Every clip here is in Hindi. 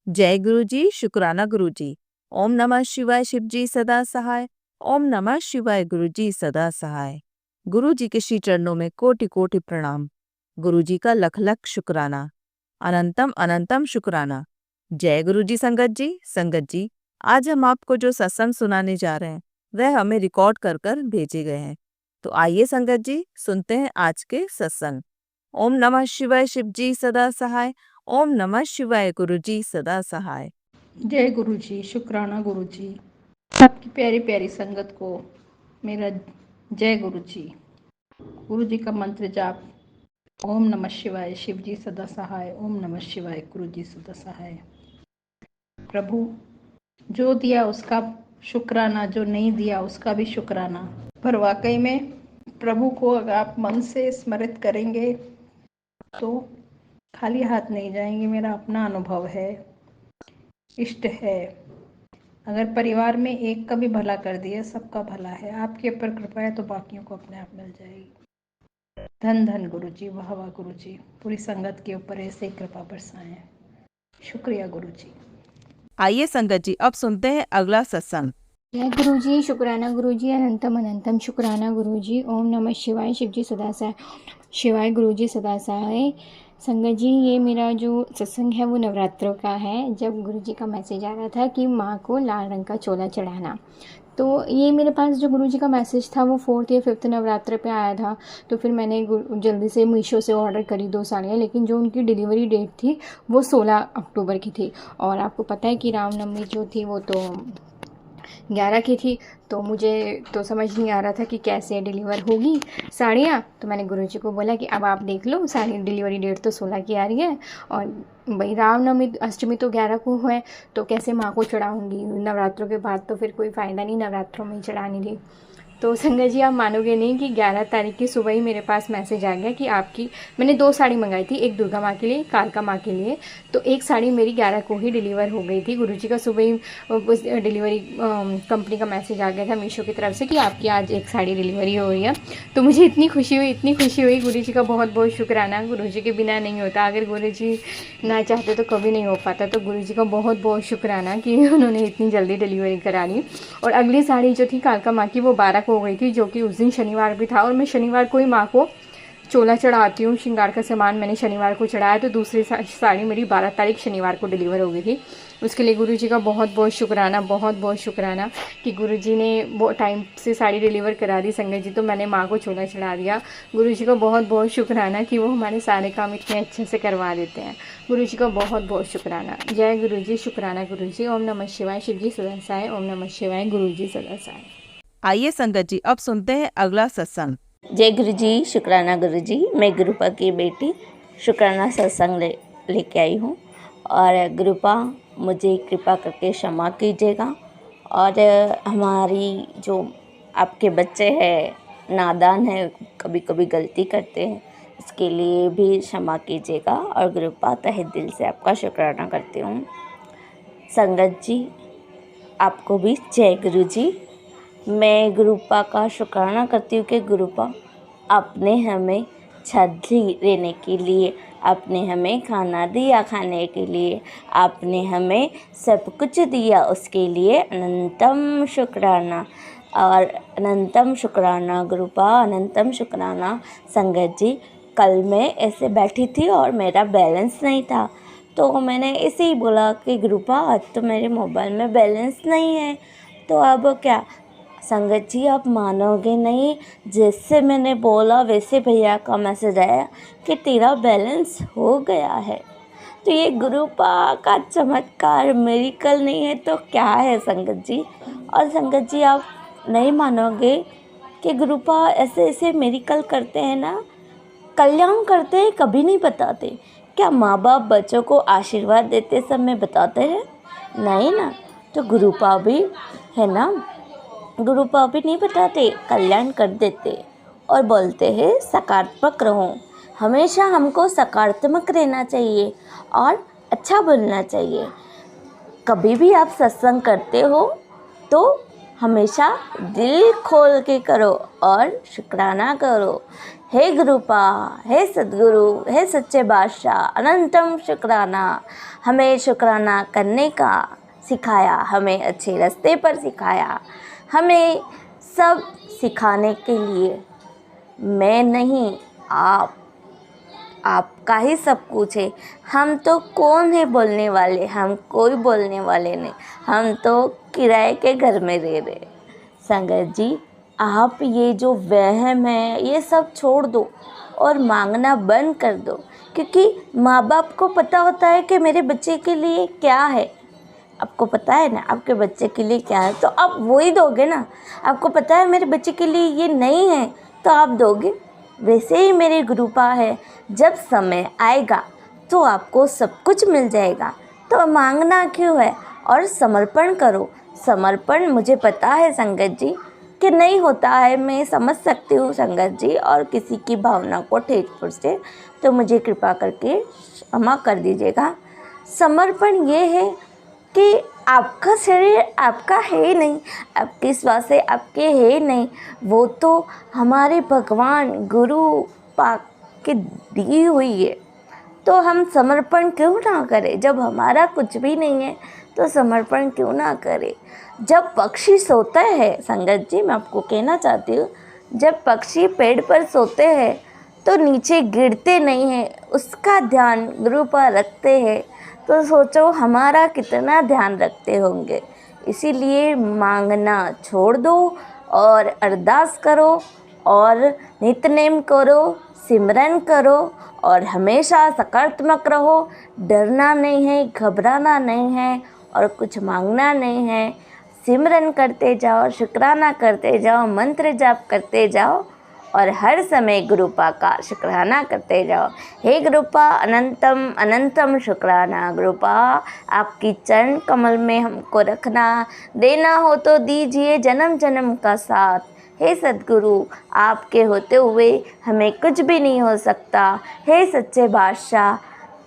जय गुरु जी, शुक्राना गुरु जी। ओम नमः शिवाय, शिव जी सदा सहाय। ओम नमः शिवाय, गुरु जी सदा सहाय। गुरु जी के श्री चरणों में कोटि कोटि प्रणाम। गुरु जी का लख लख शुक्राना, अनंतम अनंतम शुक्राना। जय गुरु जी। संगत जी, आज हम आपको जो सत्संग सुनाने जा रहे हैं वह हमें रिकॉर्ड कर कर भेजे गए हैं। तो आइए संगत जी, सुनते हैं आज के सत्संग। ओम नमः शिवाय, शिव जी सदा सहाय। ओम नमः शिवाय, गुरु जी सदा सहाय। जय गुरु जी, शुक्राना गुरु जी। आपकी प्यारी प्यारी संगत को मेरा जय गुरु जी। गुरु जी का मंत्र जाप। ओम नमः शिवाय, शिव जी सदा सहाय। ओम नमः शिवाय, गुरु जी सदा सहाय। प्रभु जो दिया उसका शुक्राना, जो नहीं दिया उसका भी शुक्राना। पर वाकई में प्रभु को अगर आप मन से स्मरित करेंगे तो खाली हाथ नहीं जाएंगे। मेरा अपना अनुभव है, इष्ट है। अगर परिवार में एक का भी भला कर दिया, सबका भला है। आपके ऊपर कृपा है तो बाकियों को अपने आप मिल जाएगी। धन धन गुरु जी, वाह वाह गुरु जी। पूरी संगत के ऊपर ऐसे ही कृपा बरसाएं। शुक्रिया गुरु जी। आइए संगत जी, अब सुनते हैं अगला सत्संग। जय गुरु जी, शुक्राना गुरु जी, अनंतम अनंतम शुक्राना गुरु जी। ओम नमः शिवाय, शिव जी सदा सहाय। शिवाय, गुरु जी सदा सहाय। संगत जी, ये मेरा जो सत्संग है वो नवरात्रों का है। जब गुरु जी का मैसेज आ रहा था कि माँ को लाल रंग का चोला चढ़ाना, तो ये मेरे पास जो गुरु जी का मैसेज था वो 4th या 5th नवरात्र पे आया था। तो फिर मैंने जल्दी से मीशो से ऑर्डर करी 2 साड़ियाँ, लेकिन जो उनकी डिलीवरी डेट थी वो 16 अक्टूबर की थी। और आपको पता है कि रामनवमी जो थी वो तो 11 की थी। तो मुझे तो समझ नहीं आ रहा था कि कैसे डिलीवर होगी साड़ियाँ। तो मैंने गुरुजी को बोला कि अब आप देख लो, साड़ी डिलीवरी डेट तो 16 की आ रही है और भाई रामनवमी अष्टमी तो 11 को है, तो कैसे माँ को चढ़ाऊँगी नवरात्रों के बाद? तो फिर कोई फ़ायदा नहीं नवरात्रों में ही चढ़ाने की। तो संगत जी, आप मानोगे नहीं कि 11 तारीख की सुबह ही मेरे पास मैसेज आ गया कि आपकी, मैंने 2 साड़ी मंगाई थी, एक दुर्गा माँ के लिए, कालका माँ के लिए। तो एक साड़ी मेरी 11 को ही डिलीवर हो गई थी। गुरुजी का सुबह ही उस डिलीवरी कंपनी का मैसेज आ गया था मीशो की तरफ से कि आपकी आज एक साड़ी डिलीवरी हो रही है। तो मुझे इतनी खुशी हुई, इतनी खुशी हुई। गुरुजी का बहुत बहुत शुक्राना। गुरुजी के बिना नहीं होता, अगर गुरुजी ना चाहते तो कभी नहीं हो पाता। तो गुरुजी का बहुत बहुत शुक्राना कि उन्होंने इतनी जल्दी डिलीवरी करा ली। और अगली साड़ी जो थी कालका माँ की, वो 12 को हो गई थी, जो कि उस दिन शनिवार भी था। और मैं शनिवार को ही माँ को चोला चढ़ाती हूँ, श्रृंगार का सामान मैंने शनिवार को चढ़ाया। तो दूसरी साड़ी मेरी 12 तारीख शनिवार को डिलीवर हो गई थी। उसके लिए गुरुजी का बहुत बहुत शुक्राना, बहुत बहुत शुक्राना कि गुरुजी ने वो टाइम से साड़ी डिलीवर करा दी संगत जी। तो मैंने माँ को चोला चढ़ा दिया। गुरुजी का बहुत बहुत शुक्राना कि वो हमारे सारे काम इतने अच्छे से करवा देते हैं। गुरुजी का बहुत बहुत शुक्राना। जय गुरु जी, शुक्राना गुरु जी। ओम नमः शिवाय, शिव जी सदा सहाय। ओम नमः शिवाय, गुरु जी सदा सहाय। आइए संगत जी, अब सुनते हैं अगला सत्संग। जय गुरु जी, शुक्राना गुरु जी। मैं गुरुपा की बेटी शुक्राना सत्संग लेके आई हूँ। और गुरुपा मुझे कृपा करके क्षमा कीजिएगा। और हमारी जो आपके बच्चे हैं नादान है, कभी कभी गलती करते हैं, इसके लिए भी क्षमा कीजिएगा। और गुरुपा तहे दिल से आपका शुक्राना करती हूँ। संगत जी, आपको भी जय गुरु जी। मैं गुरुपा का शुक्राना करती हूँ कि गुरुपा आपने हमें छतरी देने के लिए, आपने हमें खाना दिया खाने के लिए, आपने हमें सब कुछ दिया, उसके लिए अनंतम शुक्राना। और अनंतम शुक्राना गुरुपा, अनंतम शुक्राना। संगत जी, कल मैं ऐसे बैठी थी और मेरा बैलेंस नहीं था, तो मैंने ऐसे ही बोला कि गुरुपा आज तो मेरे मोबाइल में बैलेंस नहीं है, तो अब क्या? संगत जी, आप मानोगे नहीं, जैसे मैंने बोला वैसे भैया का मैसेज आया कि तेरा बैलेंस हो गया है। तो ये गुरुपा का चमत्कार, मेरिकल नहीं है तो क्या है संगत जी? और संगत जी, आप नहीं मानोगे कि गुरुपा ऐसे ऐसे मेरिकल करते हैं ना, कल्याण करते हैं, कभी नहीं बताते। क्या माँ बाप बच्चों को आशीर्वाद देते समय बताते हैं? नहीं ना। तो गुरुपा भी है ना, गुरुपा भी नहीं बताते, कल्याण कर देते और बोलते हैं सकारात्मक रहो। हमेशा हमको सकारात्मक रहना चाहिए और अच्छा बोलना चाहिए। कभी भी आप सत्संग करते हो तो हमेशा दिल खोल के करो और शुक्राना करो हे गुरुपा, हे सद्गुरु, हे सच्चे बादशाह, अनंतम शुक्राना। हमें शुक्राना करने का सिखाया, हमें अच्छे रास्ते पर सिखाया, हमें सब सिखाने के लिए। मैं नहीं, आपका ही सब कुछ है। हम तो कौन है बोलने वाले, हम कोई बोलने वाले नहीं, हम तो किराए के घर में रह रहे। संगत जी, आप ये जो वहम है ये सब छोड़ दो और मांगना बंद कर दो, क्योंकि माँ बाप को पता होता है कि मेरे बच्चे के लिए क्या है। आपको पता है ना आपके बच्चे के लिए क्या है, तो आप वही दोगे ना। आपको पता है मेरे बच्चे के लिए ये नहीं है तो आप दोगे। वैसे ही मेरे गुरुपा है, जब समय आएगा तो आपको सब कुछ मिल जाएगा, तो मांगना क्यों है। और समर्पण करो। समर्पण मुझे पता है संगत जी कि नहीं होता है, मैं समझ सकती हूँ संगत जी, और किसी की भावना को ठेस पहुँचे तो मुझे कृपा करके क्षमा कर दीजिएगा। समर्पण ये है कि आपका शरीर आपका है ही नहीं, आपकी श्वासें आपके है ही नहीं, वो तो हमारे भगवान गुरु पाक की दी हुई है। तो हम समर्पण क्यों ना करें। जब हमारा कुछ भी नहीं है तो समर्पण क्यों ना करें। जब पक्षी सोते हैं संगत जी, मैं आपको कहना चाहती हूँ, जब पक्षी पेड़ पर सोते हैं तो नीचे गिरते नहीं हैं, उसका ध्यान गुरु पर रखते हैं। तो सोचो हमारा कितना ध्यान रखते होंगे। इसीलिए मांगना छोड़ दो और अरदास करो और नित्यनेम करो, सिमरन करो और हमेशा सकारात्मक रहो। डरना नहीं है, घबराना नहीं है और कुछ मांगना नहीं है। सिमरन करते जाओ, शुक्राना करते जाओ, मंत्र जाप करते जाओ और हर समय गुरुपा का शुक्राना करते जाओ। हे गुरुपा, अनंतम अनंतम शुक्राना। गुरुपा, आपकी चरण कमल में हमको रखना, देना हो तो दीजिए जन्म जन्म का साथ। हे सद्गुरु, आपके होते हुए हमें कुछ भी नहीं हो सकता। हे सच्चे बादशाह,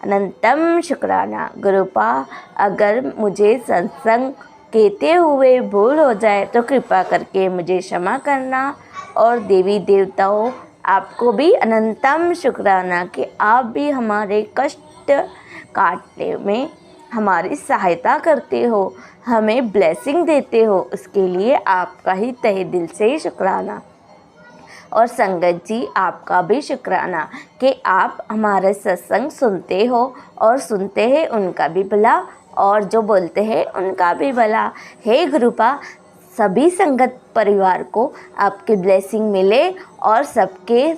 अनंतम शुक्राना। गुरुपा, अगर मुझे सत्संग कहते हुए भूल हो जाए तो कृपा करके मुझे क्षमा करना। और देवी देवताओं, आपको भी अनंतम शुक्राना कि आप भी हमारे कष्ट काटने में हमारी सहायता करते हो, हमें ब्लेसिंग देते हो। उसके लिए आपका ही तहे दिल से शुक्राना। और संगत जी, आपका भी शुक्राना कि आप हमारे सत्संग सुनते हो और सुनते हैं उनका भी भला और जो बोलते हैं उनका भी भला। हे गुरुपा, सभी संगत परिवार को आपकी ब्लेसिंग मिले और सबके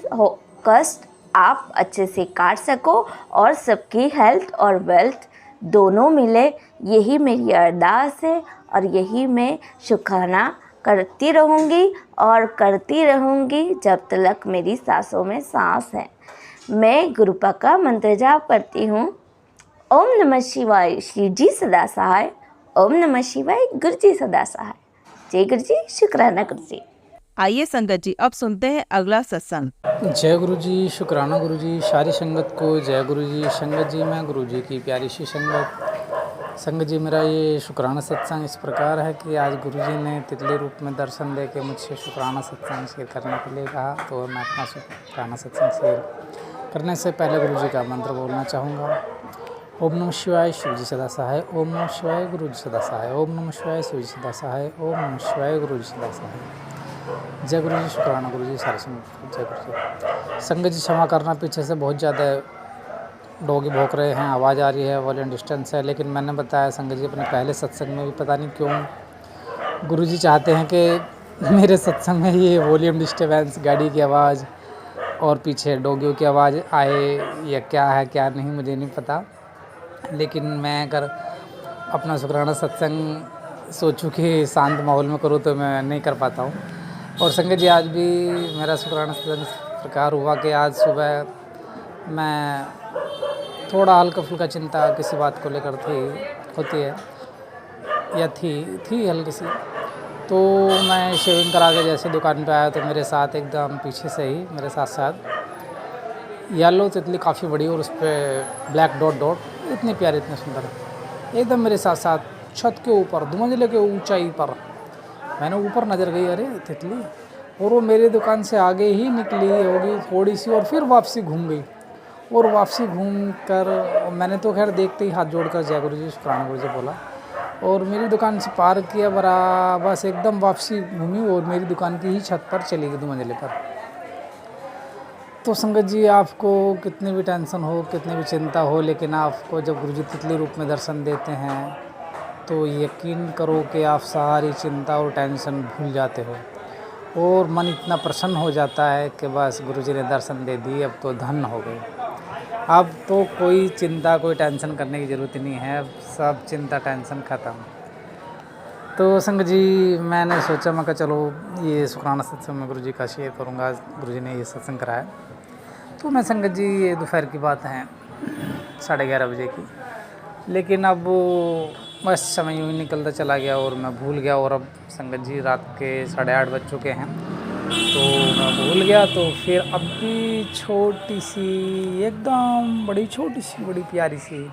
कष्ट आप अच्छे से काट सको और सबकी हेल्थ और वेल्थ दोनों मिले। यही मेरी अरदास है और यही मैं शुक्राना करती रहूँगी और करती रहूँगी जब तक मेरी सांसों में सांस है। मैं गुरुपा का मंत्र जाप करती हूँ। ओम नमः शिवाय, शिव जी सदा सहाय। ओम नमः शिवाय, गुरु जी सदा सहाय। जय गुरु जी, शुक्राना गुरु जी। आइए संगत जी, अब सुनते हैं अगला सत्संग। जय गुरु जी, शुक्राना गुरु जी, सारी संगत को जय गुरु जी। संगत जी, मैं गुरु जी की प्यारी सी संगत। संगत जी, मेरा ये शुक्राना सत्संग इस प्रकार है कि आज गुरु जी ने तितली रूप में दर्शन दे के मुझसे शुक्राना सत्संग शेयर करने के लिए कहा, तो मैं अपना शुक्राना सत्संग शेयर करने से पहले गुरु जी का मंत्र बोलना चाहूँगा। ओम नमः शिवाय, शिव जी सदा सहाय। ओम नमः शिवाय, गुरु जी सदा सहाय। ओम नमः शिवाय, शिव जी सदा सहाय। ओम नमः शिवाय, गुरु जी सदा सहाय। जय गुरु जी, शुक्राना गुरु जी, सारे संगत जय गुरु जी। संगत जी, क्षमा करना, पीछे से बहुत ज़्यादा डॉगी भौंक रहे हैं, आवाज़ आ रही है, वॉल्यूम डिस्टेंस है। लेकिन मैंने बताया संगत जी अपने पहले सत्संग में भी, पता नहीं क्यों गुरु जी चाहते हैं कि मेरे सत्संग में ये वॉल्यूम डिस्टर्बेंस, गाड़ी की आवाज़ और पीछे डॉगियों की आवाज़ आए या क्या है क्या नहीं मुझे नहीं पता। लेकिन मैं अगर अपना शुक्राना सत्संग सोचूं कि शांत माहौल में करूं तो मैं नहीं कर पाता हूं। और संगत जी, आज भी मेरा शुक्राना सत्संग इस प्रकार हुआ कि आज सुबह मैं थोड़ा हल्का फुल्का चिंता किसी बात को लेकर होती है या थी हल्की सी। तो मैं शेविंग करा के जैसे दुकान पे आया तो मेरे साथ एकदम पीछे से ही मेरे साथ येलो तितली काफ़ी बड़ी और उस पर ब्लैक डॉट इतनी प्यारी, इतनी सुंदर, एकदम मेरे साथ छत के ऊपर 2 मंजिले के ऊंचाई पर। मैंने ऊपर नज़र गई, अरे तितली, और वो मेरी दुकान से आगे ही निकली होगी थोड़ी सी और फिर वापसी घूम गई। और वापसी घूम कर मैंने तो खैर देखते ही हाथ जोड़कर जय गुरु जी शुक्राना गुरु जी बोला और मेरी दुकान से पार किया बस एकदम वापसी घूमी और मेरी दुकान की ही छत पर चली गई 2 मंजिले पर। तो संगत जी, आपको कितनी भी टेंशन हो, कितनी भी चिंता हो, लेकिन आपको जब गुरु जी तितली रूप में दर्शन देते हैं तो यकीन करो कि आप सारी चिंता और टेंशन भूल जाते हो और मन इतना प्रसन्न हो जाता है कि बस गुरु जी ने दर्शन दे दिए, अब तो धन्य हो गए। अब तो कोई चिंता कोई टेंशन करने की ज़रूरत नहीं है, अब सब चिंता टेंशन ख़त्म। तो संगत जी, मैंने सोचा मैं चलो ये शुक्राना सत्संग में गुरु जी का शेयर करूँगा। गुरु जी ने ये सत्संग कराया। तो मैं संगत जी, ये दोपहर की बात है 11:30 बजे की, लेकिन अब बस समय यूँ ही निकलता चला गया और मैं भूल गया। और अब संगत जी रात के 8:30 बज चुके हैं तो मैं भूल गया। तो फिर अब भी छोटी सी, एकदम बड़ी छोटी सी, बड़ी प्यारी सी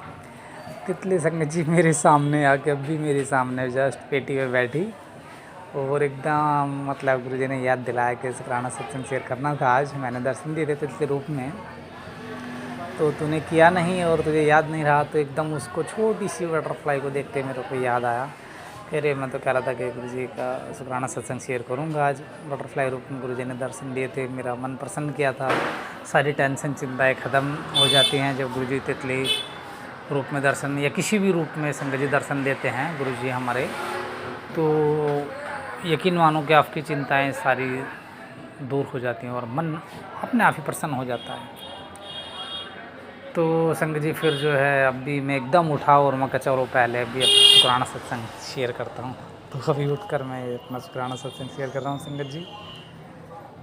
तितली संगत जी मेरे सामने आके अब भी मेरे सामने जस्ट पेटी पे बैठी और एकदम मतलब गुरु जी ने याद दिलाया कि शुक्राना सत्संग शेयर करना था। आज मैंने दर्शन दिए थे तितली रूप में, तो तूने किया नहीं और तुझे याद नहीं रहा। तो एकदम उसको छोटी सी बटरफ्लाई को देख के मेरे को याद आया। अरे मैं तो कह रहा था कि गुरु जी का शुक्राना सत्संग शेयर करूँगा आज। बटरफ्लाई रूप में गुरु जी ने दर्शन दिए थे, मेरा मन प्रसन्न किया था। सारी टेंशन चिंताएँ ख़त्म हो जाती हैं जब गुरु जी तितली रूप में दर्शन या किसी भी रूप में संगत जी दर्शन देते हैं गुरु जी हमारे। तो यकीन मानो कि आपकी चिंताएँ सारी दूर हो जाती हैं और मन अपने आप ही प्रसन्न हो जाता है। तो संगत जी, फिर जो है अब भी मैं एकदम उठा और मैं कहा चलो पहले अभी अब शुक्राना सत्संग शेयर करता हूँ। तो अभी उठकर मैं अपना शुक्राना सत्संग शेयर कर रहा हूँ संगत जी।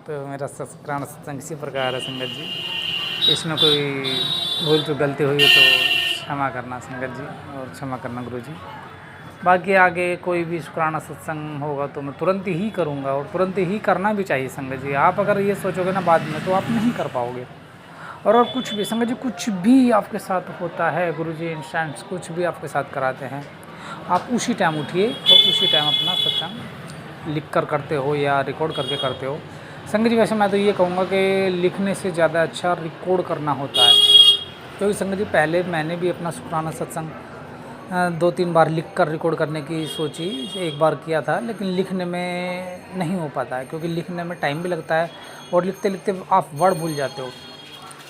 तो मेरा शुक्राना सत्संग इसी प्रकार है संगत जी। इसमें कोई भूल चूक गलती हुई है तो क्षमा करना संगत जी और क्षमा करना गुरु जी। बाकी आगे कोई भी शुक्राना सत्संग होगा तो मैं तुरंत ही करूँगा और तुरंत ही करना भी चाहिए संगत जी। आप अगर ये सोचोगे ना बाद में तो आप नहीं कर पाओगे। और कुछ भी संगत जी, कुछ भी आपके साथ होता है गुरु जी इंस्टेंट्स कुछ भी आपके साथ कराते हैं, आप उसी टाइम उठिए और उसी टाइम अपना सत्संग लिख कर करते हो या रिकॉर्ड करके करते हो। संगत जी, वैसे मैं तो ये कहूँगा कि लिखने से ज़्यादा अच्छा रिकॉर्ड करना होता है, क्योंकि संगत जी पहले मैंने भी अपना शुक्राना सत्संग 2-3 बार लिख कर रिकॉर्ड करने की सोची। एक बार किया था, लेकिन लिखने में नहीं हो पाता है क्योंकि लिखने में टाइम भी लगता है और लिखते लिखते आप वर्ड भूल जाते हो।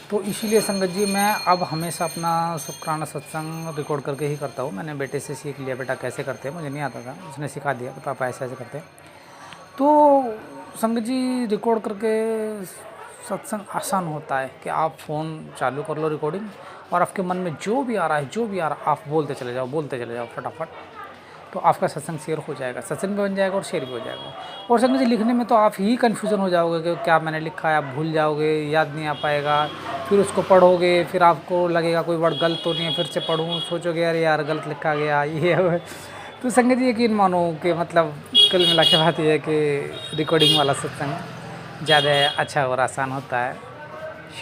तो इसीलिए संगत जी मैं अब हमेशा अपना शुक्राना सत्संग रिकॉर्ड करके ही करता हूँ। मैंने बेटे से सीख लिया, बेटा कैसे करते हैं मुझे नहीं आता था, उसने सिखा दिया कि पापा ऐसे ऐसे करते हैं। तो संगत जी रिकॉर्ड करके सत्संग आसान होता है कि आप फ़ोन चालू कर लो रिकॉर्डिंग और आपके मन में जो भी आ रहा है आप बोलते चले जाओ फटाफट। तो आपका सत्संग शेयर हो जाएगा, सत्संग भी बन जाएगा और शेयर भी हो जाएगा। और संगत जी लिखने में तो आप ही कन्फ्यूज़न हो जाओगे कि क्या मैंने लिखा है, आप भूल जाओगे, याद नहीं आ पाएगा। फिर उसको पढ़ोगे, फिर आपको लगेगा कोई वर्ड गलत तो नहीं है, फिर से पढ़ूँ, सोचोगे अरे यार गलत लिखा गया ये। तो संगत जी यकीन मानो कि मतलब कुल मिला के बात ये है कि रिकॉर्डिंग वाला सत्संग ज़्यादा अच्छा और आसान होता है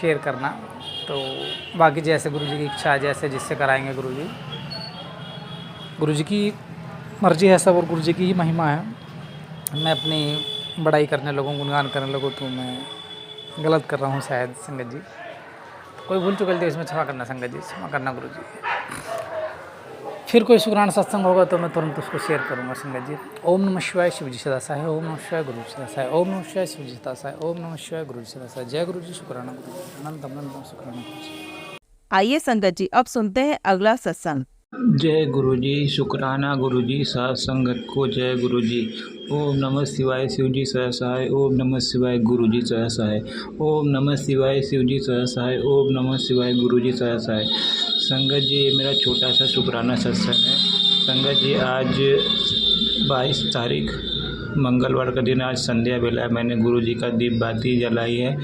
शेयर करना। तो बाकी जैसे गुरु जी की इच्छा है, जैसे जिससे कराएंगे गुरु जी की मर्जी है सब और गुरु जी की ही महिमा है। मैं अपनी बड़ाई करने लगूँ, गुणगान करने लगूँ तो मैं गलत कर रहा हूँ शायद संगत जी। तो कोई भूल चुक गलती इसमें क्षमा करना संगत जी, क्षमा करना गुरु जी। फिर कोई शुक्राना सत्संग होगा तो मैं तुरंत उसको शेयर करूँगा संगत जी। ओम नमः शिवाय शिव जी सदा सहाय, ओम नमः शिवाय गुरु जी सदा सहाय, ओम नमः शिवाय शिव जी सदा सहाय, ओम नमः शिवाय गुरु जी सदा सहाय। जय गुरु जी, शुक्राना गुरु जी, अनंत अनंत शुक्राना गुरु जी। आइए संगत जी, अब सुनते हैं अगला सत्संग। जय गुरु जी, शुक्राना गुरु जी, साथ संगत को जय गुरु जी। ओम नमः शिवाय शिव जी सदा सहाय, ओम नमः शिवाय गुरु जी सदा सहाय, ओम नमः शिवाय शिव जी सदा सहाय, ओम नमः शिवाय गुरु जी सदा सहाय। संगत जी, ये मेरा छोटा सा शुक्राना सत्संग है। संगत जी, आज 22 तारीख मंगलवार का दिन, आज संध्या बेला मैंने गुरु जी का दीप बाती जलाई है।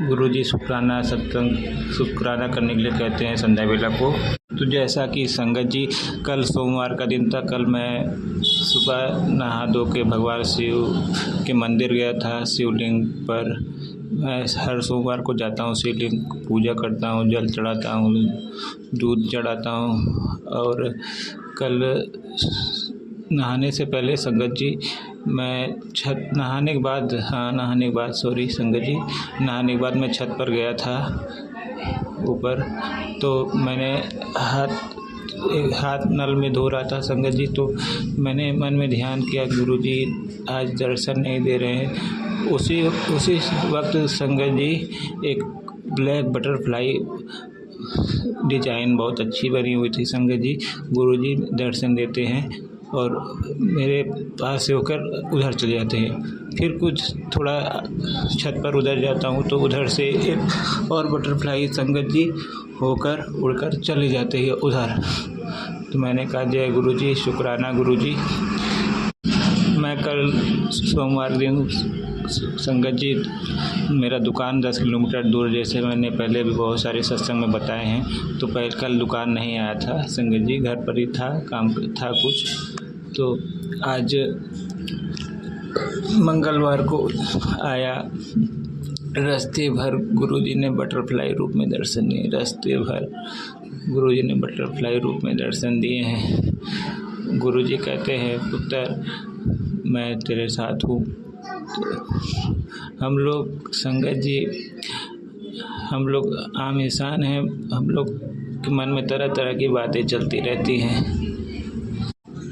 गुरु जी शुक्राना सत्संग शुक्राना करने के लिए कहते हैं संध्या बेला को। तो जैसा कि संगत जी कल सोमवार का दिन था, कल मैं सुबह नहा धो के भगवान शिव के मंदिर गया था। शिवलिंग पर मैं हर सोमवार को जाता हूँ, शिवलिंग पूजा करता हूँ, जल चढ़ाता हूँ, दूध चढ़ाता हूँ। और कल नहाने से पहले संगत जी मैं नहाने के बाद सॉरी संगत जी, नहाने के बाद मैं छत पर गया था ऊपर, तो मैंने हाथ नल में धो रहा था संगत जी, तो मैंने मन में ध्यान किया गुरुजी आज दर्शन नहीं दे रहे हैं। उसी वक्त संगत जी एक ब्लैक बटरफ्लाई डिजाइन बहुत अच्छी बनी हुई थी संगत जी। गुरुजी दर्शन देते हैं और मेरे पास से होकर उधर चले जाते हैं। फिर कुछ थोड़ा छत पर उधर जाता हूँ तो उधर से एक और बटरफ्लाई संगत जी होकर उड़कर चले जाते हैं उधर। तो मैंने कहा जय गुरुजी, शुक्राना गुरुजी। मैं कल सोमवार दिन संगत जी मेरा दुकान 10 किलोमीटर दूर, जैसे मैंने पहले भी बहुत सारे सत्संग में बताए हैं, तो कल दुकान नहीं आया था संगत जी, घर पर ही था, काम था कुछ। तो आज मंगलवार को आया, रास्ते भर गुरुजी ने बटरफ्लाई रूप में दर्शन दिए, रास्ते भर गुरुजी ने बटरफ्लाई रूप में दर्शन दिए हैं। गुरुजी कहते हैं पुत्र मैं तेरे साथ हूँ। हम लोग संगत जी, हम लोग आम इंसान हैं, हम लोग के मन में तरह तरह की बातें चलती रहती हैं।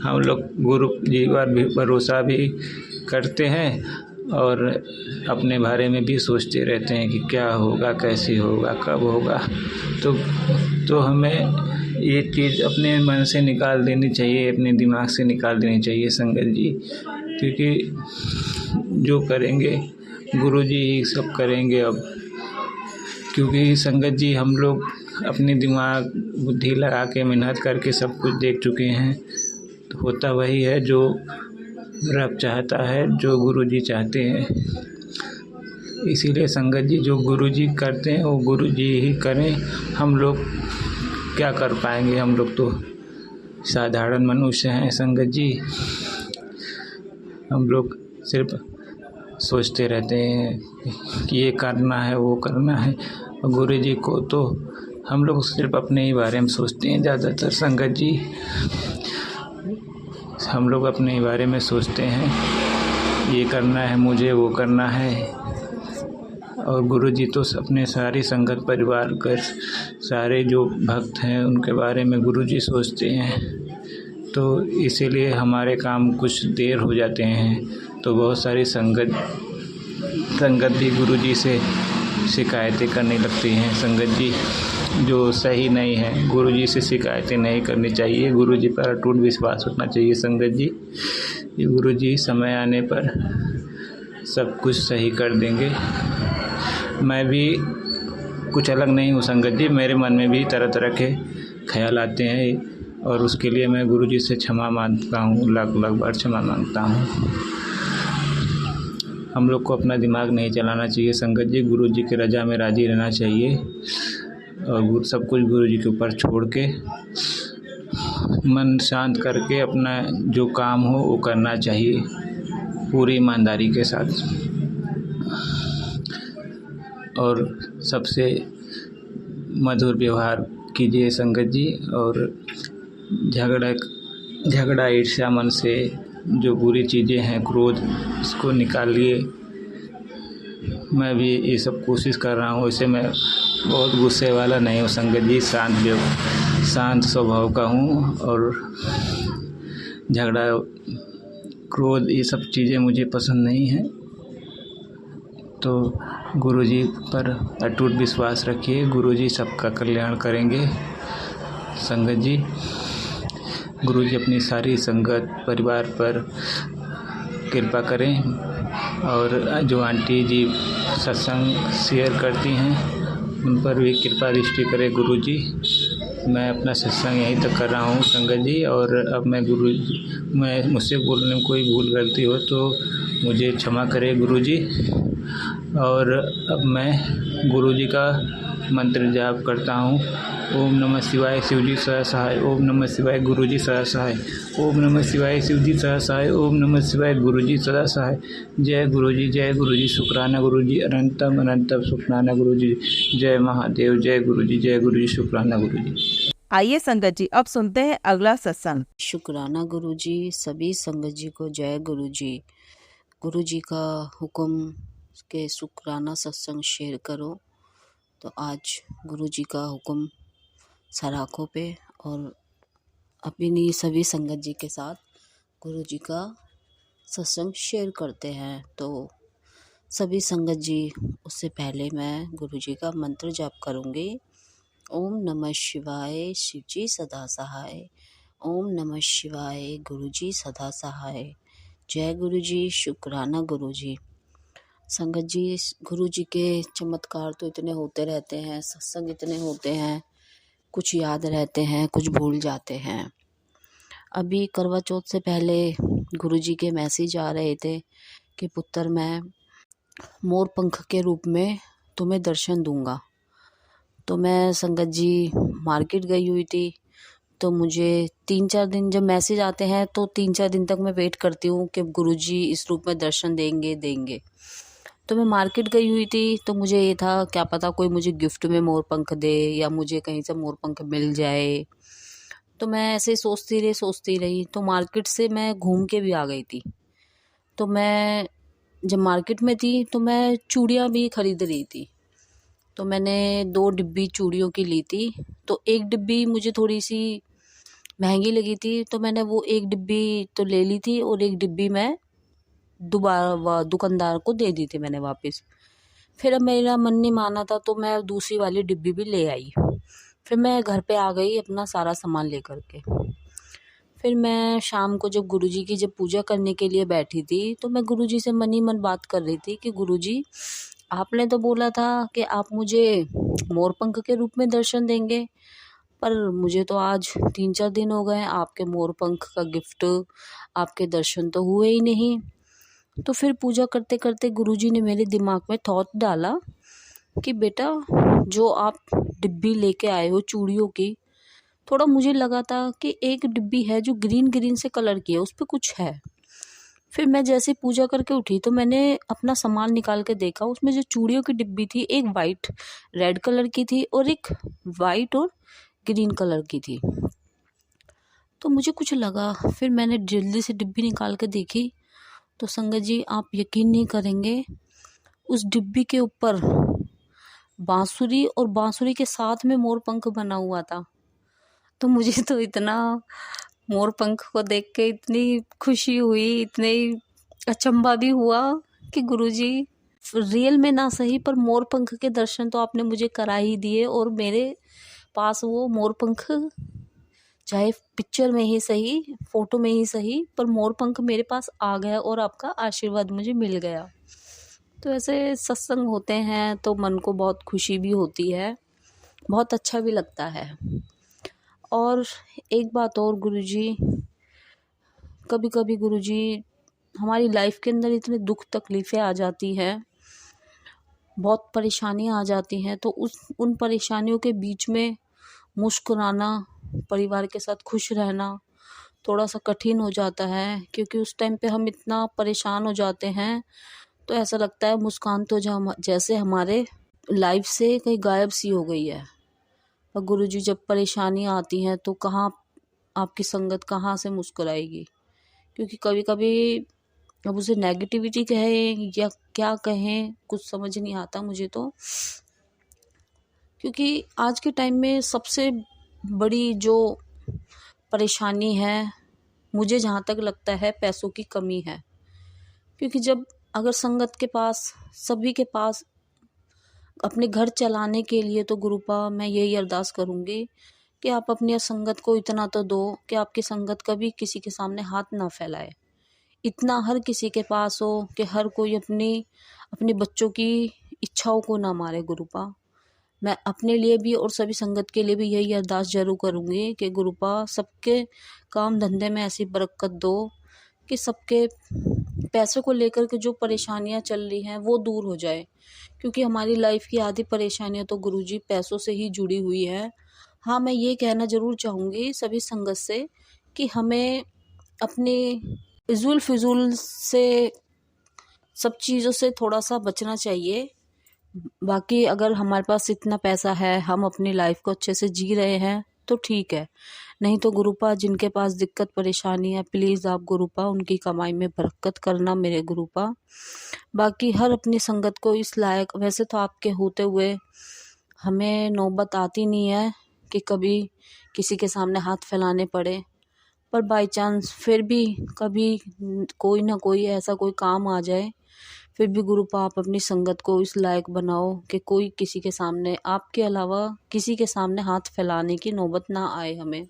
हम लोग गुरु जी पर भी भरोसा भी करते हैं और अपने बारे में भी सोचते रहते हैं कि क्या होगा, कैसे होगा, कब होगा। तो हमें ये चीज़ अपने मन से निकाल देनी चाहिए, अपने दिमाग से निकाल देनी चाहिए संगत जी, क्योंकि जो करेंगे गुरुजी ही सब करेंगे अब। क्योंकि संगत जी हम लोग अपनी दिमाग बुद्धि लगा के मेहनत करके सब कुछ देख चुके हैं, तो होता वही है जो रब चाहता है, जो गुरुजी चाहते हैं। इसीलिए संगत जी जो गुरुजी करते हैं वो गुरुजी ही करें। हम लोग क्या कर पाएंगे, हम लोग तो साधारण मनुष्य हैं संगत जी। हम लोग सिर्फ सोचते रहते हैं कि ये करना है, वो करना है, और गुरुजी को तो हम लोग सिर्फ अपने ही बारे में सोचते हैं ज़्यादातर संगत जी। हम लोग अपने ही बारे में सोचते हैं, ये करना है मुझे, वो करना है। और गुरुजी तो अपने सारी संगत परिवार कर सारे जो भक्त हैं उनके बारे में गुरुजी सोचते हैं। तो इसीलिए हमारे काम कुछ देर हो जाते हैं, तो बहुत सारी संगत भी गुरुजी से शिकायतें करने लगती हैं संगत जी, जो सही नहीं है। गुरुजी से शिकायतें नहीं करनी चाहिए, गुरुजी पर अटूट विश्वास रखना चाहिए संगत जी। ये गुरुजी समय आने पर सब कुछ सही कर देंगे। मैं भी कुछ अलग नहीं हूँ संगत जी, मेरे मन में भी तरह तरह के ख्याल आते हैं और उसके लिए मैं गुरुजी से क्षमा मांगता हूँ, लाख बार क्षमा मांगता हूँ। हम लोग को अपना दिमाग नहीं चलाना चाहिए संगत जी, गुरुजी की रज़ा में राज़ी रहना चाहिए और सब कुछ गुरुजी के ऊपर छोड़ के मन शांत करके अपना जो काम हो वो करना चाहिए पूरी ईमानदारी के साथ। और सबसे मधुर व्यवहार कीजिए संगत जी, और झगड़ा ईर्ष्या मन से जो बुरी चीज़ें हैं, क्रोध, इसको निकालिए। मैं भी ये सब कोशिश कर रहा हूँ। वैसे मैं बहुत गुस्से वाला नहीं हूँ संगत जी, शांत स्वभाव का हूँ और झगड़ा, क्रोध, ये सब चीज़ें मुझे पसंद नहीं हैं। तो गुरुजी पर अटूट विश्वास रखिए, गुरुजी सबका कल्याण करेंगे संगत जी। गुरुजी अपनी सारी संगत परिवार पर कृपा करें और जो आंटी जी सत्संग शेयर करती हैं उन पर भी कृपा दृष्टि करें गुरुजी। मैं अपना सत्संग यहीं तक कर रहा हूँ संगत जी, और अब मैं मुझसे बोलने में कोई भूल गलती हो तो मुझे क्षमा करें गुरुजी। और अब मैं गुरुजी का मंत्र जाप करता हूँ। ओम नमः शिवाय, शिवजी सदा सहाय। ओम नमः शिवाय, गुरुजी सदा सहाय। ओम नमः शिवाय, शिवजी सदा सहाय। ओम नमः शिवाय, गुरुजी सदा सहाय। जय गुरुजी, जय गुरुजी, शुक्राना गुरुजी, अनंतम शुक्राना गुरुजी। जय महादेव, जय गुरुजी, शुक्राना गुरुजी। आइए संगत जी अब सुनते हैं अगला सत्संग। शुक्राना गुरुजी, सभी संगत जी को जय गुरुजी। गुरुजी का हुक्म के शुक्राना सत्संग शेयर करो। तो आज गुरुजी का हुक्म सराखों पे और अपनी सभी संगत जी के साथ गुरुजी का सत्संग शेयर करते हैं। तो सभी संगत जी, उससे पहले मैं गुरुजी का मंत्र जाप करूँगी। ओम नमः शिवाय, शिवजी सदा सहाय। ओम नमः शिवाय, गुरुजी सदा सहाय। जय गुरुजी, शुक्राना गुरुजी। संगत जी, गुरुजी के चमत्कार तो इतने होते रहते हैं, सत्संग इतने होते हैं, कुछ याद रहते हैं, कुछ भूल जाते हैं। अभी करवा चौथ से पहले गुरुजी के मैसेज आ रहे थे कि पुत्र, मैं मोर पंख के रूप में तुम्हें दर्शन दूंगा। तो मैं संगत जी मार्केट गई हुई थी, तो मुझे 3-4 दिन जब मैसेज आते हैं तो 3-4 दिन तक मैं वेट करती हूँ कि गुरुजी इस रूप में दर्शन देंगे। तो मैं मार्केट गई हुई थी, तो मुझे ये था क्या पता कोई मुझे गिफ्ट में मोर पंख दे या मुझे कहीं से मोर पंख मिल जाए। तो मैं ऐसे सोचती रही। तो मार्केट से मैं घूम के भी आ गई थी। तो मैं जब मार्केट में थी तो मैं चूड़ियाँ भी खरीद रही थी। तो मैंने 2 डिब्बी चूड़ियों की ली थी। तो एक डिब्बी मुझे थोड़ी सी महंगी लगी थी, तो मैंने वो एक डिब्बी तो ले ली थी और एक डिब्बी मैं दोबारा दुकानदार को दे दी थी मैंने वापस। फिर अब मेरा मन नहीं माना था, तो मैं दूसरी वाली डिब्बी भी ले आई। फिर मैं घर पे आ गई अपना सारा सामान लेकर के। फिर मैं शाम को जब गुरुजी की जब पूजा करने के लिए बैठी थी, तो मैं गुरुजी से मन ही मन बात कर रही थी कि गुरुजी, आपने तो बोला था कि आप मुझे मोरपंख के रूप में दर्शन देंगे, पर मुझे तो आज 3-4 दिन हो गए आपके मोरपंख का गिफ्ट, आपके दर्शन तो हुए ही नहीं। तो फिर पूजा करते करते गुरुजी ने मेरे दिमाग में थॉट डाला कि बेटा, जो आप डिब्बी लेके आए हो चूड़ियों की, थोड़ा मुझे लगा था कि एक डिब्बी है जो ग्रीन से कलर की है, उस पर कुछ है। फिर मैं जैसे पूजा करके उठी तो मैंने अपना सामान निकाल के देखा, उसमें जो चूड़ियों की डिब्बी थी, एक वाइट रेड कलर की थी और एक वाइट और ग्रीन कलर की थी। तो मुझे कुछ लगा, फिर मैंने जल्दी से डिब्बी निकाल के देखी। तो संगत जी, आप यकीन नहीं करेंगे, उस डिब्बी के ऊपर बांसुरी और बांसुरी के साथ में मोर पंख बना हुआ था। तो मुझे तो इतना मोर पंख को देख के इतनी खुशी हुई, इतने अचंभा भी हुआ कि गुरुजी रियल में ना सही पर मोर पंख के दर्शन तो आपने मुझे करा ही दिए, और मेरे पास वो मोर पंख, चाहे पिक्चर में ही सही, फोटो में ही सही, पर मोर पंख मेरे पास आ गया और आपका आशीर्वाद मुझे मिल गया। तो ऐसे सत्संग होते हैं तो मन को बहुत खुशी भी होती है, बहुत अच्छा भी लगता है। और एक बात और गुरुजी, कभी कभी गुरुजी हमारी लाइफ के अंदर इतने दुख तकलीफ़ें आ जाती हैं, बहुत परेशानियां आ जाती हैं, तो उन परेशानियों के बीच में मुस्कुराना, परिवार के साथ खुश रहना थोड़ा सा कठिन हो जाता है, क्योंकि उस टाइम पे हम इतना परेशान हो जाते हैं, तो ऐसा लगता है मुस्कान तो जैसे हमारे लाइफ से कहीं गायब सी हो गई है। और गुरुजी जब परेशानियां आती हैं तो कहाँ आपकी संगत कहाँ से मुस्कुराएगी, क्योंकि कभी कभी अब उसे नेगेटिविटी कहें या क्या कहें, कुछ समझ नहीं आता मुझे तो। क्योंकि आज के टाइम में सबसे बड़ी जो परेशानी है, मुझे जहाँ तक लगता है, पैसों की कमी है। क्योंकि जब अगर संगत के पास, सभी के पास अपने घर चलाने के लिए, तो गुरुपा मैं यही अरदास करूँगी कि आप अपनी संगत को इतना तो दो कि आपकी संगत कभी किसी के सामने हाथ ना फैलाए। इतना हर किसी के पास हो कि हर कोई अपने बच्चों की इच्छाओं को ना मारे। गुरुपा मैं अपने लिए भी और सभी संगत के लिए भी यही अरदास जरूर करूँगी कि गुरुपा सबके काम धंधे में ऐसी बरकत दो कि सबके पैसे को लेकर के जो परेशानियां चल रही हैं वो दूर हो जाए। क्योंकि हमारी लाइफ की आधी परेशानियां तो गुरुजी पैसों से ही जुड़ी हुई है। हाँ, मैं ये कहना ज़रूर चाहूँगी सभी संगत से कि हमें अपने फिजूल से, सब चीज़ों से थोड़ा सा बचना चाहिए। बाकी अगर हमारे पास इतना पैसा है, हम अपनी लाइफ को अच्छे से जी रहे हैं, तो ठीक है, नहीं तो गुरुपा जिनके पास दिक्कत परेशानी है प्लीज़ आप गुरुपा उनकी कमाई में बरकत करना मेरे गुरुपा। बाकी हर अपनी संगत को इस लायक, वैसे तो आपके होते हुए हमें नौबत आती नहीं है कि कभी किसी के सामने हाथ फैलाने पड़े, पर बाई चांस फिर भी कभी कोई ना कोई ऐसा कोई काम आ जाए, फिर भी गुरुपा आप अपनी संगत को इस लायक बनाओ कि कोई किसी के सामने आपके अलावा किसी के सामने हाथ फैलाने की नौबत ना आए हमें।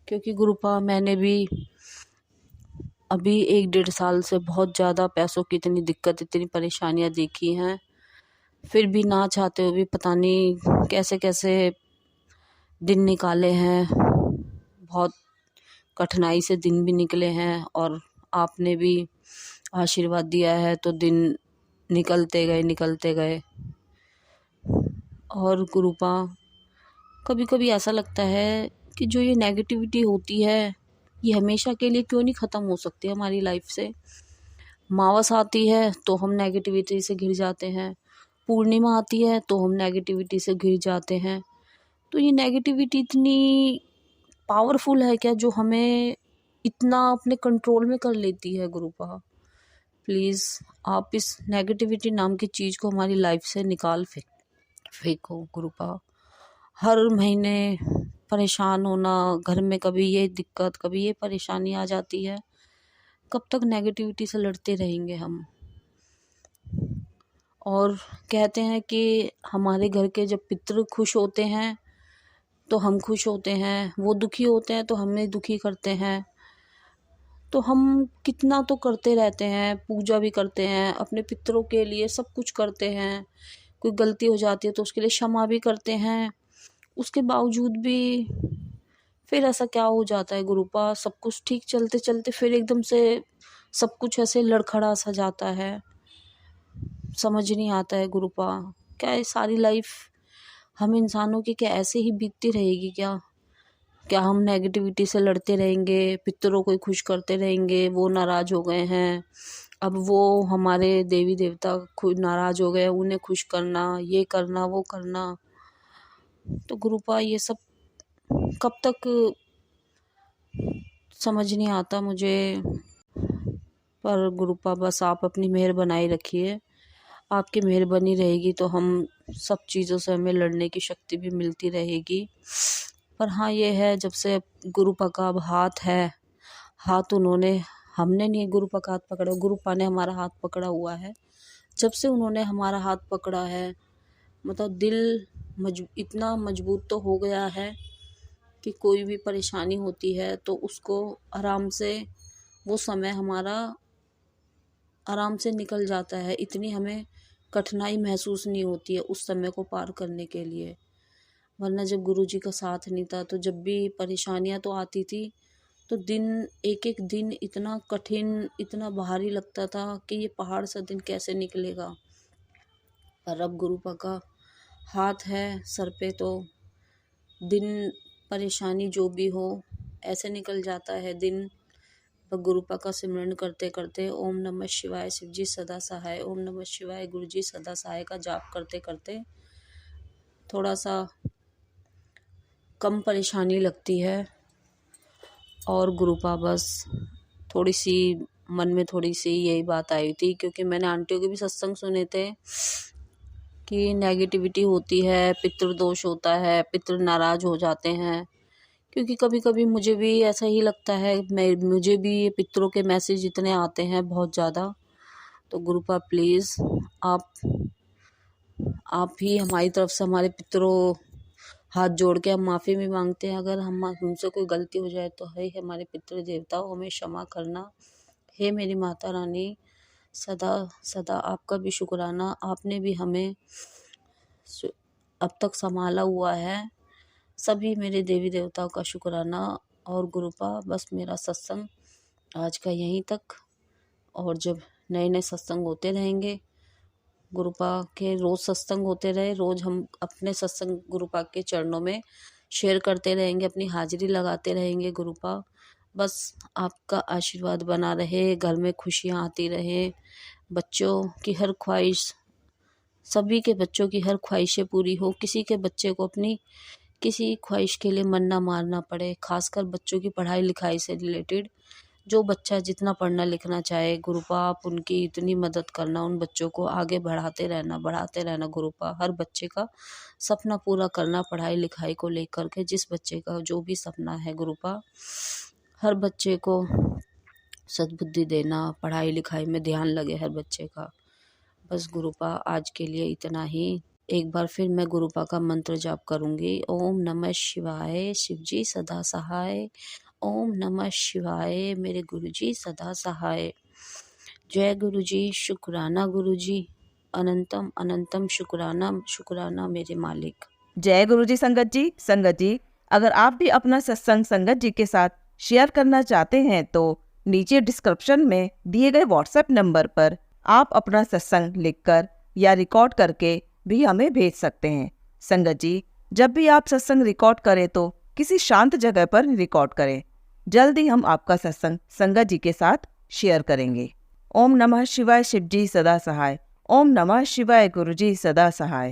क्योंकि गुरुपा मैंने भी अभी 1-1.5 साल से बहुत ज़्यादा पैसों की इतनी दिक्कत, इतनी परेशानियां देखी हैं, फिर भी ना चाहते हुए भी पता नहीं कैसे कैसे दिन निकाले हैं, बहुत कठिनाई से दिन भी निकले हैं और आपने भी आशीर्वाद दिया है तो दिन निकलते गए। और गुरुपा कभी कभी ऐसा लगता है कि जो ये नेगेटिविटी होती है ये हमेशा के लिए क्यों नहीं ख़त्म हो सकती हमारी लाइफ से। मावस आती है तो हम नेगेटिविटी से घिर जाते हैं, पूर्णिमा आती है तो हम नेगेटिविटी से घिर जाते हैं। तो ये नेगेटिविटी इतनी पावरफुल है क्या जो हमें इतना अपने कंट्रोल में कर लेती है। गुरुपा प्लीज़ आप इस नेगेटिविटी नाम की चीज़ को हमारी लाइफ से निकाल फेंको गुरुपा। हर महीने परेशान होना, घर में कभी ये दिक्कत कभी ये परेशानी आ जाती है, कब तक नेगेटिविटी से लड़ते रहेंगे हम। और कहते हैं कि हमारे घर के जब पितृ खुश होते हैं तो हम खुश होते हैं, वो दुखी होते हैं तो हमें दुखी करते हैं। तो हम कितना तो करते रहते हैं, पूजा भी करते हैं अपने पितरों के लिए, सब कुछ करते हैं, कोई गलती हो जाती है तो उसके लिए क्षमा भी करते हैं, उसके बावजूद भी फिर ऐसा क्या हो जाता है गुरुपा, सब कुछ ठीक चलते चलते फिर एकदम से सब कुछ ऐसे लड़खड़ा सा जाता है। समझ नहीं आता है गुरुपा, क्या ये सारी लाइफ हम इंसानों की क्या ऐसे ही बीतती रहेगी क्या? क्या हम नेगेटिविटी से लड़ते रहेंगे, पितरों को खुश करते रहेंगे, वो नाराज़ हो गए हैं, अब वो हमारे देवी देवता खुद नाराज़ हो गए, उन्हें खुश करना, ये करना वो करना। तो गुरुपा ये सब कब तक समझ नहीं आता मुझे। पर गुरुपा बस आप अपनी मेहर बनाए रखिए, आपकी मेहर बनी रहेगी तो हम सब चीज़ों से हमें लड़ने की शक्ति भी मिलती रहेगी। पर हाँ ये है, जब से गुरुपा का अब हाथ है, हाथ उन्होंने, हमने नहीं गुरुपा का हाथ पकड़ा, गुरुपा ने हमारा हाथ पकड़ा हुआ है। जब से उन्होंने हमारा हाथ पकड़ा है मतलब दिल इतना मजबूत तो हो गया है कि कोई भी परेशानी होती है तो उसको आराम से, वो समय हमारा आराम से निकल जाता है, इतनी हमें कठिनाई महसूस नहीं होती है उस समय को पार करने के लिए। वरना जब गुरुजी का साथ नहीं था तो जब भी परेशानियां तो आती थी तो दिन, एक एक दिन इतना कठिन, इतना भारी लगता था कि ये पहाड़ सा दिन कैसे निकलेगा। पर अब गुरुपा का हाथ है सर पे तो दिन, परेशानी जो भी हो ऐसे निकल जाता है दिन। पर गुरुपा का सिमरन करते करते ओम नमः शिवाय शिवजी सदा सहाय, ओम नमः शिवाय गुरुजी सदा सहाय का जाप करते करते थोड़ा सा कम परेशानी लगती है। और गुरुपा बस थोड़ी सी मन में थोड़ी सी यही बात आई थी, क्योंकि मैंने आंटियों के भी सत्संग सुने थे कि नेगेटिविटी होती है, पितृदोष होता है, पितृ नाराज हो जाते हैं। क्योंकि कभी कभी मुझे भी ऐसा ही लगता है, मुझे भी ये पितरों के मैसेज इतने आते हैं बहुत ज़्यादा। तो गुरुपा प्लीज़ आप ही हमारी तरफ से हमारे पितरों, हाथ जोड़ के हम माफ़ी भी मांगते हैं, अगर हमसे कोई गलती हो जाए तो है हमारे पितृ देवताओं हमें क्षमा करना। हे मेरी माता रानी, सदा सदा आपका भी शुक्राना, आपने भी हमें अब तक संभाला हुआ है। सभी मेरे देवी देवताओं का शुक्राना। और गुरुपा बस मेरा सत्संग आज का यहीं तक, और जब नए नए सत्संग होते रहेंगे, गुरुपा के रोज़ सत्संग होते रहे, रोज़ हम अपने सत्संग गुरुपा के चरणों में शेयर करते रहेंगे, अपनी हाजिरी लगाते रहेंगे। गुरुपा बस आपका आशीर्वाद बना रहे, घर में खुशियाँ आती रहे, बच्चों की हर ख्वाहिश, सभी के बच्चों की हर ख्वाहिशें पूरी हो, किसी के बच्चे को अपनी किसी ख्वाहिश के लिए मन ना मारना पड़े, खासकर बच्चों की पढ़ाई लिखाई से रिलेटेड। जो बच्चा जितना पढ़ना लिखना चाहे गुरुपा आप उनकी इतनी मदद करना, उन बच्चों को आगे बढ़ाते रहना गुरुपा। हर बच्चे का सपना पूरा करना पढ़ाई लिखाई को लेकर के, जिस बच्चे का जो भी सपना है गुरुपा, हर बच्चे को सद्बुद्धि देना, पढ़ाई लिखाई में ध्यान लगे हर बच्चे का। बस गुरुपा आज के लिए इतना ही। एक बार फिर मैं गुरुपा का मंत्र जाप करूंगी। ओम नमः शिवाय, शिवजी सदा सहाय। ओम नमः शिवाय, मेरे गुरुजी सदा सहाय। जय गुरुजी, शुक्राना गुरुजी, अनंतम अनंतम शुक्राना, शुक्राना मेरे मालिक। जय गुरुजी संगत जी। संगत जी, अगर आप भी अपना सत्संग संगत जी के साथ शेयर करना चाहते हैं तो नीचे डिस्क्रिप्शन में दिए गए व्हाट्सएप नंबर पर आप अपना सत्संग लिखकर या रिकॉर्ड करके भी हमें भेज सकते हैं। संगत जी, जब भी आप सत्संग रिकॉर्ड करें तो किसी शांत जगह पर रिकॉर्ड करें। जल्दी हम आपका सत्संग संगत जी के साथ शेयर करेंगे। ओम नमः शिवाय, शिवजी सदा सहाय। ओम नमः शिवाय, गुरुजी सदा सहाय।